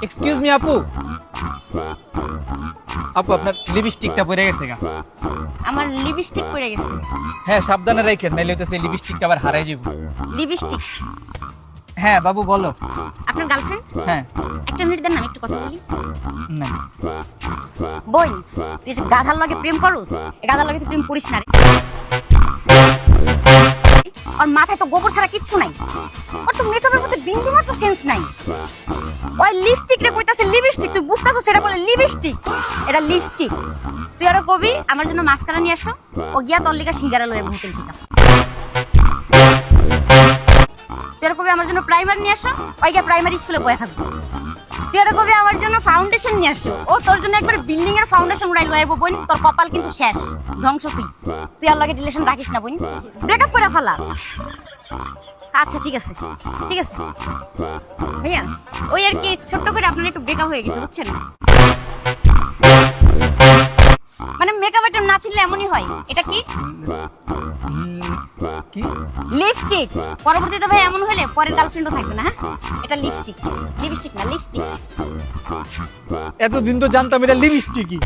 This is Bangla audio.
এক্সকিউজ মি আপু, আপু আপনার লিপস্টিকটা পড়ে গেছে গা। আমার লিপস্টিক পড়ে গেছে। হ্যাঁ সাবধানে রাখেন, নাইলে হইতেছে লিপস্টিকটা আবার হারাই যাব। লিপস্টিক? হ্যাঁ বাবু বলো। আপনার গার্লফ্রেন্ড? হ্যাঁ। একটা মিনিট দেন না, আমি একটু কথা বলি। না বোন, তুই যে গাধার লগে প্রেম করস, এই গাধার লগে তুই প্রেম করিস না রে। আর মাথায় তো গোবর ছাড়া কিচ্ছু নাই। আর তো মেকআপের মধ্যে বিন্দু মাত্র সেন্স নাই। ওই লিপস্টিক রে কইতাছে লিপস্টিক, তুই বুঝতাছস সেটা বলে লিপস্টিক? এটা লিপস্টিক। তুই আরো কবি আমার জন্য মাস্কারা নিয়ে আসো, ও গিয়া তোর লিগা সিঙ্গারা লয়ে হোটেল থেকে। তুই আরো কবি আমার জন্য প্রাইমার নিয়ে আসো, ওই গিয়া প্রাইমারি স্কুলে বয়ে থাকবো। তুই আরো কবি আমার জন্য ফাউন্ডেশন নিয়ে আসো, ও তোর জন্য একবার বিল্ডিং এর ফাউন্ডেশন উড়াই লয়ে বোন। তোর কপাল কিন্তু শেষ, ধ্বংস তুই। তুই আর লগে রিলেশন রাখিস না বোন, ব্রেকআপ করে ফেলা। আচ্ছা ঠিক আছে, ঠিক আছে ভাইয়া, ওই আর কি ছোট্ট করে আপনার একটু ব্রেকআপ হয়ে গেছে বুঝছেন। মানে মেকআপ আইটেম না ছিল এমনই হয়। এটা কি? কি লিপস্টিক। পরবর্তীতে ভাই এমন হলে পরের গার্লফ্রেন্ডও থাকবে না। হ্যাঁ, এটা লিপস্টিক, লিপস্টিক না লিপস্টিক। এতদিন তো জানতাম এটা লিপস্টিকই।